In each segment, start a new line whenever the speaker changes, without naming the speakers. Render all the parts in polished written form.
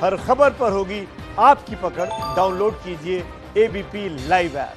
हर खबर पर होगी आपकी पकड़। डाउनलोड कीजिए एबीपी लाइव ऐप।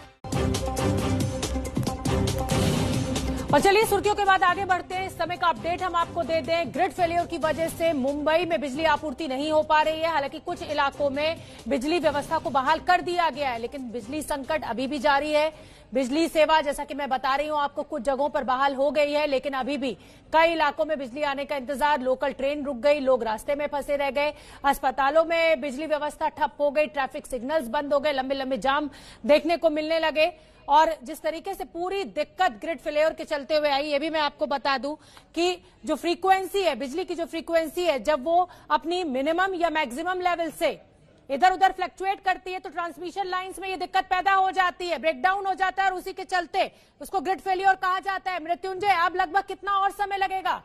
और चलिए सुर्खियों के बाद आगे बढ़ते हैं। इस समय का अपडेट हम आपको दे दें। ग्रिड फेलियर की वजह से मुंबई में बिजली आपूर्ति नहीं हो पा रही है। हालांकि कुछ इलाकों में बिजली व्यवस्था को बहाल कर दिया गया है, लेकिन बिजली संकट अभी भी जारी है। बिजली सेवा, जैसा कि मैं बता रही हूं आपको, कुछ जगहों पर बहाल हो गई है, लेकिन अभी भी कई इलाकों में बिजली आने का इंतजार। लोकल ट्रेन रुक गई, लोग रास्ते में फंसे रह गए, अस्पतालों में बिजली व्यवस्था ठप हो गई, ट्रैफिक सिग्नल्स बंद हो गए, लंबे लंबे जाम देखने को मिलने लगे। और जिस तरीके से पूरी दिक्कत ग्रिड फेलियर के चलते हुए आई, ये भी मैं आपको बता दूं कि जो फ्रीक्वेंसी है, बिजली की जो फ्रीक्वेंसी है, जब वो अपनी मिनिमम या मैक्सिमम लेवल से इधर उधर फ्लक्चुएट करती है तो ट्रांसमिशन लाइंस में ये दिक्कत पैदा हो जाती है, ब्रेकडाउन हो जाता है, और उसी के चलते उसको ग्रिड फेलियर कहा जाता है। मृत्युंजय, अब लगभग कितना और समय लगेगा?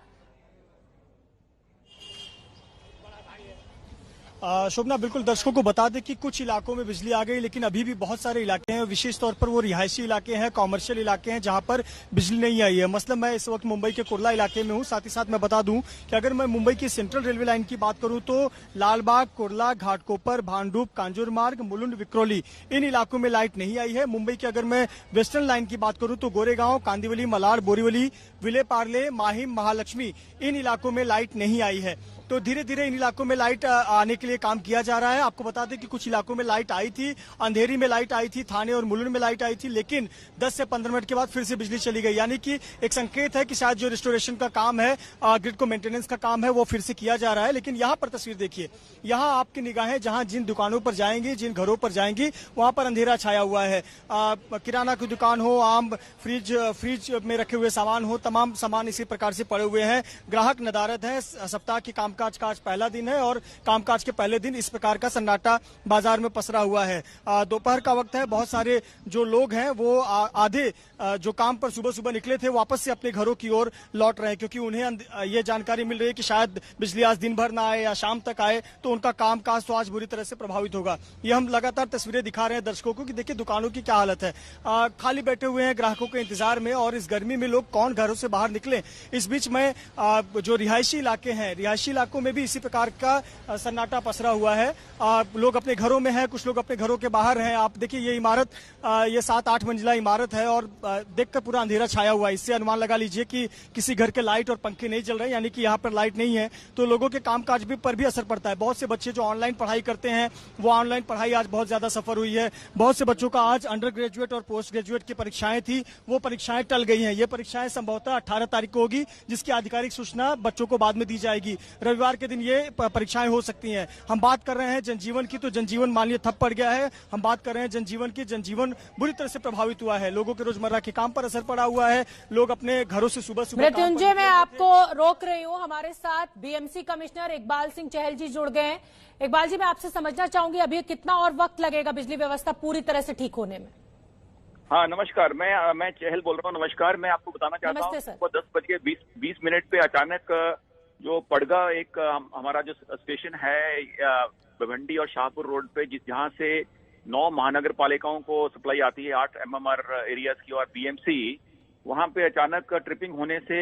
शोभना, बिल्कुल दर्शकों को बता दें कि कुछ इलाकों में बिजली आ गई, लेकिन अभी भी बहुत सारे इलाके हैं, विशेष तौर पर वो रिहायशी इलाके हैं, कॉमर्शियल इलाके हैं, जहां पर बिजली नहीं आई है। मतलब मैं इस वक्त मुंबई के कुर्ला इलाके में हूं। साथ ही साथ मैं बता दूं कि अगर मैं मुंबई की सेंट्रल रेलवे लाइन की बात करूं तो लालबाग, कुर्ला, घाटकोपर, भांडुप, कांजूर मार्ग, मुलुंड, विक्रोली, इन इलाकों में लाइट नहीं आई है। मुंबई की अगर मैं वेस्टर्न लाइन की बात करूं तो गोरेगांव, कांदिवली, मलाड, बोरीवली, विले पार्ले, माहिम, महालक्ष्मी, इन इलाकों में लाइट नहीं आई है। तो धीरे धीरे इन इलाकों में लाइट आने के लिए काम किया जा रहा है। आपको बता दें कि कुछ इलाकों में लाइट आई थी, अंधेरी में लाइट आई थी, थाने और मुलुंड में लाइट आई थी, लेकिन 10 से 15 मिनट के बाद फिर से बिजली चली गई। यानी कि एक संकेत है कि शायद जो रिस्टोरेशन का काम है, ग्रिड को मेंटेनेंस का काम है, वो फिर से किया जा रहा है। लेकिन यहाँ पर तस्वीर देखिए, यहाँ आपकी निगाहें जहाँ जिन दुकानों पर जाएंगी, जिन घरों पर जाएंगी, वहां पर अंधेरा छाया हुआ है। किराना की दुकान हो, आम फ्रिज में रखे हुए सामान हो, तमाम सामान इसी प्रकार से पड़े हुए हैं। ग्राहक नदारद है। सप्ताह की कामकाज का आज पहला दिन है और कामकाज के पहले दिन इस प्रकार का सन्नाटा बाजार में पसरा हुआ है। दोपहर का वक्त है। बहुत सारे जो लोग हैं वो आधे जो काम पर सुबह सुबह निकले थे, वापस से अपने घरों की ओर लौट रहे हैं, क्योंकि उन्हें ये जानकारी मिल रही है कि शायद बिजली आज दिन भर ना आए या शाम तक आए तो उनका कामकाज तो आज बुरी तरह से प्रभावित होगा। ये हम लगातार तस्वीरें दिखा रहे हैं दर्शकों को कि देखिए दुकानों की क्या हालत है। खाली बैठे हुए हैं ग्राहकों के इंतजार में, और इस गर्मी में लोग कौन घरों से बाहर निकले। इस बीच में जो रिहायशी इलाके हैं, रिहायशी इलाकों में भी इसी प्रकार का सन्नाटा पसरा हुआ है। लोग अपने घरों में हैं, कुछ लोग अपने घरों के बाहर हैं। आप देखिए ये इमारत, ये 7-8 मंजिला इमारत है और देखकर पूरा अंधेरा छाया हुआ है। इससे अनुमान लगा लीजिए कि किसी घर के लाइट और पंखे नहीं चल रहे, यानी कि यहाँ पर लाइट नहीं है, तो लोगों के कामकाज पर भी असर पड़ता है। बहुत से बच्चे जो ऑनलाइन पढ़ाई करते हैं, वो ऑनलाइन पढ़ाई आज बहुत ज्यादा सफर हुई है। बहुत से बच्चों का आज अंडर ग्रेजुएट और पोस्ट ग्रेजुएट की परीक्षाएं थी, वो परीक्षाएं टल गई हैं। ये परीक्षाएं संभवतः 18 तारीख को होगी, जिसकी आधिकारिक सूचना बच्चों को बाद में दी जाएगी। रविवार के दिन ये परीक्षाएं हो सकती हैं। हम बात कर रहे हैं जनजीवन की, तो जनजीवन मानिए ठप पड़ गया है। हम बात कर रहे हैं जनजीवन की, जनजीवन बुरी तरह से प्रभावित हुआ है। लोगों के रोजमर्रा के काम पर असर पड़ा हुआ है। लोग अपने घरों से सुबह सुबह।
मृत्युंजय, मैं आपको रोक रही हूँ। हमारे साथ बीएमसी कमिश्नर इकबाल सिंह चहल जी जुड़ गए हैं। इकबाल जी, मैं आपसे समझना चाहूंगी अभी कितना और वक्त लगेगा बिजली व्यवस्था पूरी तरह से ठीक होने में?
हाँ नमस्कार, मैं चहल बोल रहा हूँ। नमस्कार, मैं आपको बताना चाहता हूँ 10:20 पे अचानक जो पड़गा एक हमारा जो स्टेशन है भिवंडी और शाहपुर रोड पे, जहाँ से 9 महानगर पालिकाओं को सप्लाई आती है, 8 MMR एरियाज की और बीएमसी, वहां पे अचानक ट्रिपिंग होने से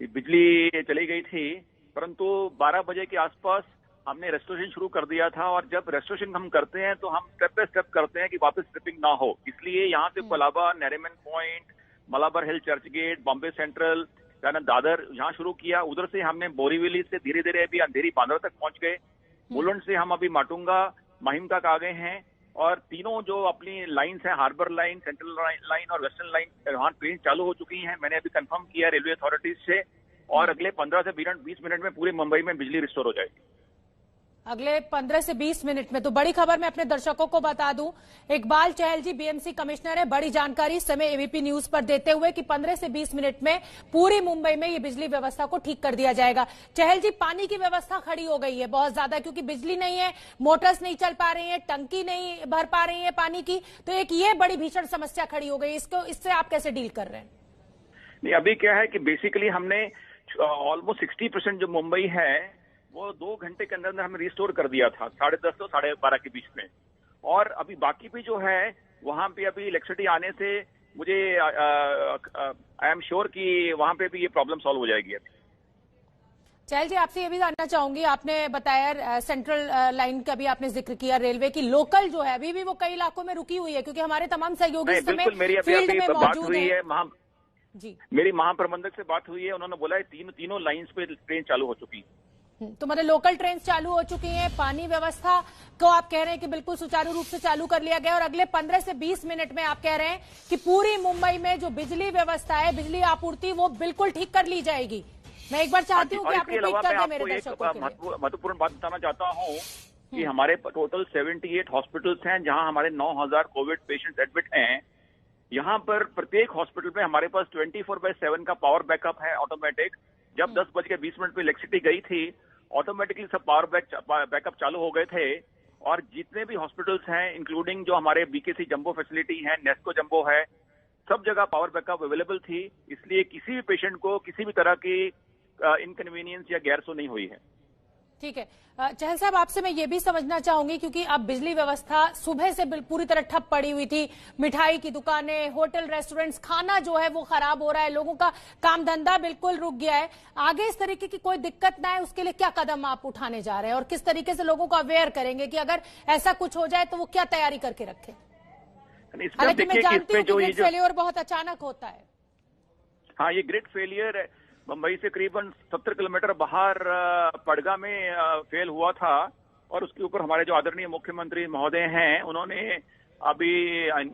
बिजली चली गई थी। परंतु 12 बजे के आसपास हमने रेस्टोरेशन शुरू कर दिया था, और जब रेस्टोरेशन हम करते हैं तो हम स्टेप बाय स्टेप करते हैं कि वापस ट्रिपिंग ना हो। इसलिए यहाँ से Colaba, Nariman point, Malabar hill, Churchgate, Bombay central, Dadar यहाँ शुरू किया। उधर से हमने बोरीवली से धीरे धीरे अभी अंधेरी बांद्रा तक पहुंच गए। मुलुंड से हम अभी माटुंगा, माहिम तक आ गए हैं, और तीनों जो अपनी लाइन्स हैं, हार्बर लाइन, सेंट्रल लाइन और वेस्टर्न लाइन, वहाँ ट्रेन चालू हो चुकी हैं। मैंने अभी कंफर्म किया रेलवे अथॉरिटीज से, और अगले 15 से 20 मिनट में पूरे मुंबई में बिजली रिस्टोर हो जाएगी।
अगले 15 से 20 मिनट में। तो बड़ी खबर मैं अपने दर्शकों को बता दूं, इकबाल चहल जी बीएमसी कमिश्नर है, बड़ी जानकारी इस समय एबीपी न्यूज पर देते हुए कि 15 से 20 मिनट में पूरी मुंबई में ये बिजली व्यवस्था को ठीक कर दिया जाएगा। चहल जी, पानी की व्यवस्था खड़ी हो गई है बहुत ज्यादा, क्योंकि बिजली नहीं है, मोटर्स नहीं चल पा रही है, टंकी नहीं भर पा रही है पानी की, तो एक ये बड़ी भीषण समस्या खड़ी हो गई। इससे आप कैसे डील कर रहे हैं?
नहीं, अभी क्या है कि बेसिकली हमने ऑलमोस्ट 60% जो मुंबई है वो 2 घंटे के अंदर हमने रिस्टोर कर दिया था, 10:30 से 12:30 के बीच में। और अभी बाकी भी जो है वहां पे अभी इलेक्ट्रिसिटी आने से मुझे आई एम श्योर कि वहां पे भी ये प्रॉब्लम सॉल्व हो जाएगी अभी।
चहल जी, आपसे ये भी जानना चाहूंगी, आपने बताया सेंट्रल लाइन का भी आपने जिक्र किया, रेलवे की लोकल जो है अभी भी वो कई इलाकों में रुकी हुई है, क्योंकि हमारे तमाम सहयोगी इस समय फील्ड में मौजूद हैं। जी, मेरी
महाप्रबंधक से बात हुई है, उन्होंने बोला है तीनों लाइंस पे ट्रेन चालू हो चुकी है।
तो मतलब लोकल ट्रेन चालू हो चुकी हैं। पानी व्यवस्था को आप कह रहे हैं कि बिल्कुल सुचारू रूप से चालू कर लिया गया, और अगले 15 से 20 मिनट में आप कह रहे हैं कि पूरी मुंबई में जो बिजली व्यवस्था है, बिजली आपूर्ति, वो बिल्कुल ठीक कर ली जाएगी। मैं एक बार चाहती हूँ कि आप रिपीट कर दें मेरे दर्शकों के लिए।
महत्वपूर्ण बात बताना चाहता हूँ कि हमारे टोटल 78 हॉस्पिटल्स हैं जहां हमारे 9000 कोविड पेशेंट्स एडमिट हैं। यहाँ पर प्रत्येक हॉस्पिटल में हमारे पास 24/7 का पावर बैकअप है ऑटोमेटिक। जब 10:20 पे इलेक्ट्रिसिटी गई थी, ऑटोमेटिकली सब पावर बैकअप चालू हो गए थे। और जितने भी हॉस्पिटल्स हैं, इंक्लूडिंग जो हमारे बीकेसी जंबो फैसिलिटी है, नेस्को जंबो है, सब जगह पावर बैकअप अवेलेबल थी। इसलिए किसी भी पेशेंट को किसी भी तरह की इनकन्वीनियंस या गैरसो नहीं हुई है।
ठीक है चहल साहब, आपसे मैं ये भी समझना चाहूंगी, क्योंकि अब बिजली व्यवस्था सुबह से पूरी तरह ठप पड़ी हुई थी। मिठाई की दुकानें, होटल, रेस्टोरेंट्स, खाना जो है वो खराब हो रहा है, लोगों का काम धंधा बिल्कुल रुक गया है। आगे इस तरीके की कोई दिक्कत ना है, उसके लिए क्या कदम आप उठाने जा रहे हैं और किस तरीके से लोगों को अवेयर करेंगे कि अगर ऐसा कुछ हो जाए तो वो क्या तैयारी करके रखें? हालांकि मैं जानती हूँ कि ग्रिड फेलियर बहुत अचानक होता है।
हाँ, ये ग्रिड फेलियर मुंबई से करीबन 70 किलोमीटर बाहर पड़गा में फेल हुआ था, और उसके ऊपर हमारे जो आदरणीय मुख्यमंत्री महोदय हैं, उन्होंने अभी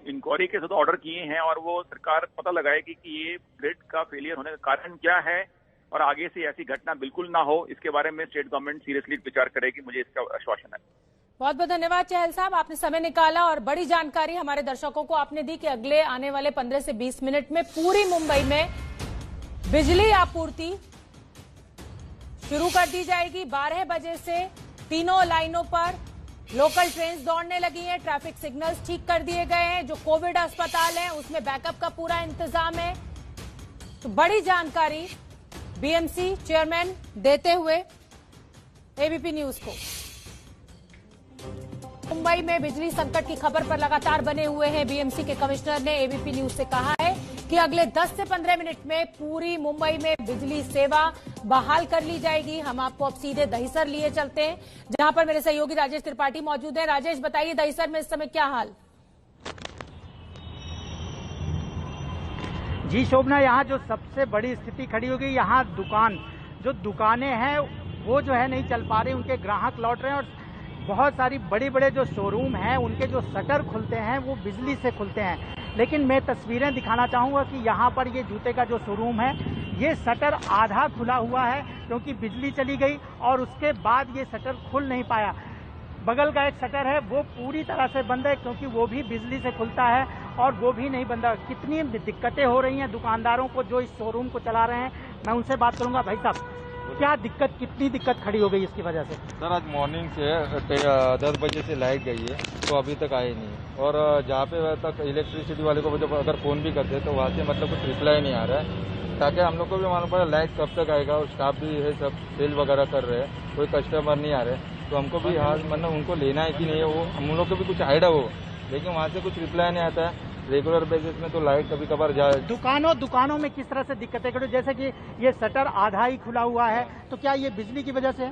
इंक्वायरी के साथ ऑर्डर किए हैं, और वो सरकार पता लगाएगी कि ये ग्रिड का फेलियर होने का कारण क्या है, और आगे से ऐसी घटना बिल्कुल ना हो, इसके बारे में स्टेट गवर्नमेंट सीरियसली विचार करेगी। मुझे इसका आश्वासन है।
बहुत बहुत धन्यवाद चहल साहब, आपने समय निकाला और बड़ी जानकारी हमारे दर्शकों को आपने दी कि अगले आने वाले 15 से 20 मिनट में पूरी मुंबई में बिजली आपूर्ति शुरू कर दी जाएगी। 12 बजे से तीनों लाइनों पर लोकल ट्रेन दौड़ने लगी हैं, ट्रैफिक सिग्नल्स ठीक कर दिए गए हैं, जो कोविड अस्पताल है उसमें बैकअप का पूरा इंतजाम है। तो बड़ी जानकारी बीएमसी चेयरमैन देते हुए एबीपी न्यूज को। मुंबई में बिजली संकट की खबर पर लगातार बने हुए हैं। बीएमसी के कमिश्नर ने एबीपी न्यूज से कहा है कि अगले 10 से 15 मिनट में पूरी मुंबई में बिजली सेवा बहाल कर ली जाएगी। हम आपको अब सीधे दहिसर लिए चलते हैं, जहां पर मेरे सहयोगी राजेश त्रिपाठी मौजूद हैं। राजेश, बताइए दहिसर में इस समय क्या हाल?
जी शोभना, यहाँ जो सबसे बड़ी स्थिति खड़ी होगी, यहाँ दुकानें हैं वो जो है नहीं चल पा रही, उनके ग्राहक लौट रहे हैं, और बहुत सारी बड़े जो शोरूम हैं उनके जो शटर खुलते हैं वो बिजली से खुलते हैं। लेकिन मैं तस्वीरें दिखाना चाहूँगा कि यहाँ पर ये जूते का जो शोरूम है, ये शटर आधा खुला हुआ है क्योंकि बिजली चली गई, और उसके बाद ये शटर खुल नहीं पाया। बगल का एक शटर है वो पूरी तरह से बंद है क्योंकि वो भी बिजली से खुलता है, और वो भी नहीं बंद है। कितनी दिक्कतें हो रही हैं दुकानदारों को जो इस शोरूम को चला रहे हैं, मैं उनसे बात करूँगा। भाई साहब, क्या दिक्कत, कितनी दिक्कत खड़ी हो गई इसकी वजह से?
सर, आज मॉर्निंग से 10 बजे से लाइट गई है तो अभी तक आई नहीं, और जहाँ पे तक इलेक्ट्रिसिटी वाले को जब अगर फ़ोन भी करते तो वहाँ से मतलब कुछ रिप्लाई नहीं आ रहा है, ताकि हम लोग को भी मालूम पड़ा लाइट कब तक आएगा। और स्टाफ भी है, सब सेल वगैरह कर रहे हैं, कोई कस्टमर नहीं आ रहे, तो हमको भी हाल मतलब उनको लेना है कि नहीं है, वो हम लोग को भी कुछ आइडिया हो, लेकिन वहाँ से कुछ रिप्लाई नहीं आता है। रेगुलर बेसिस में तो लाइट कभी कभार जाए।
दुकानों में किस तरह से दिक्कतें करें, जैसे कि ये शटर आधा ही खुला हुआ है, तो क्या ये बिजली की वजह से?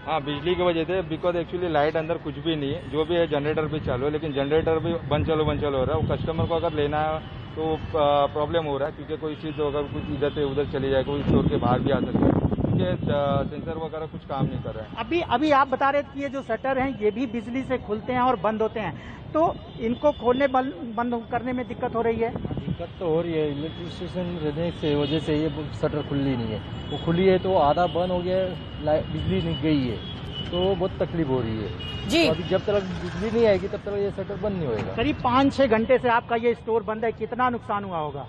हाँ, बिजली की वजह से, बिकॉज एक्चुअली लाइट अंदर कुछ भी नहीं है, जो भी है जनरेटर भी चालू है, लेकिन जनरेटर भी बंद चलो हो रहा है। वो कस्टमर को अगर लेना है तो प्रॉब्लम हो रहा है, क्योंकि कोई चीज़ अगर कुछ इधर से उधर चली जाए, कोई स्टोर के बाहर भी आ सकता है, क्योंकि सेंसर वगैरह कुछ काम नहीं कर रहा है।
अभी आप बता रहे थे कि ये जो शटर हैं ये भी बिजली से खुलते हैं और बंद होते हैं, तो इनको खोलने बंद करने में दिक्कत हो रही है?
दिक्कत तो हो रही है, इलेक्ट्रिसिटी रहने से वजह से ये शटर खुली नहीं है। वो खुली है तो आधा बंद हो गया है, बिजली नहीं गई है, तो बहुत तकलीफ हो रही है जी। तो अभी जब तक बिजली नहीं आएगी तब तक ये शटर बंद नहीं होएगा।
करीब 5-6 घंटे से आपका ये स्टोर बंद है, कितना नुकसान हुआ होगा?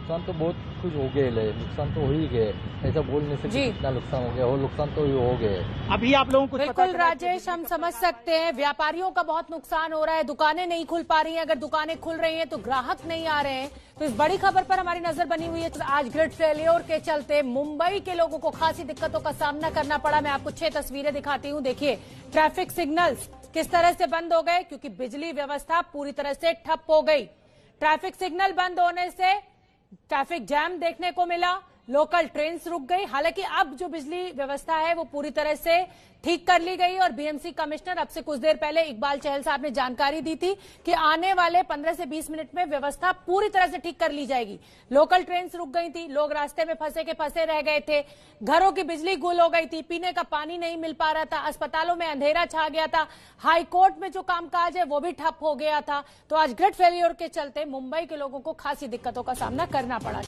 नुकसान तो बहुत कुछ हो गए, नुकसान तो हो ही गए, ऐसा बोलने से कितना नुकसान हो गया, वो नुकसान तो हो गए।
अभी आप लोगों को
बिल्कुल राजेश, हम समझ सकते हैं व्यापारियों का बहुत नुकसान हो रहा है, दुकानें नहीं खुल पा रही हैं, अगर दुकानें खुल रही हैं तो ग्राहक नहीं आ रहे हैं। तो इस बड़ी खबर पर हमारी नजर बनी हुई है। तो आज ग्रिड फेलियर के चलते मुंबई के लोगों को खासी दिक्कतों का सामना करना पड़ा। मैं आपको 6 तस्वीरें दिखाती हूँ। देखिए, ट्रैफिक सिग्नल्स किस तरह से बंद हो गए, क्योंकि बिजली व्यवस्था पूरी तरह से ठप हो गई। ट्रैफिक सिग्नल बंद होने से ट्रैफिक जैम देखने को मिला, लोकल ट्रेन रुक गई। हालांकि अब जो बिजली व्यवस्था है वो पूरी तरह से ठीक कर ली गई और बीएमसी कमिश्नर अब से कुछ देर पहले इकबाल चहल साहब ने जानकारी दी थी कि आने वाले 15 से 20 मिनट में व्यवस्था पूरी तरह से ठीक कर ली जाएगी। लोकल ट्रेन रुक गई थी, लोग रास्ते में फंसे रह गए थे, घरों की बिजली गुल हो गई थी, पीने का पानी नहीं मिल पा रहा था, अस्पतालों में अंधेरा छा गया था, हाईकोर्ट में जो कामकाज है वो भी ठप हो गया था। तो आज ग्रिड फेलियर के चलते मुंबई के लोगों को खासी दिक्कतों का सामना करना पड़ा।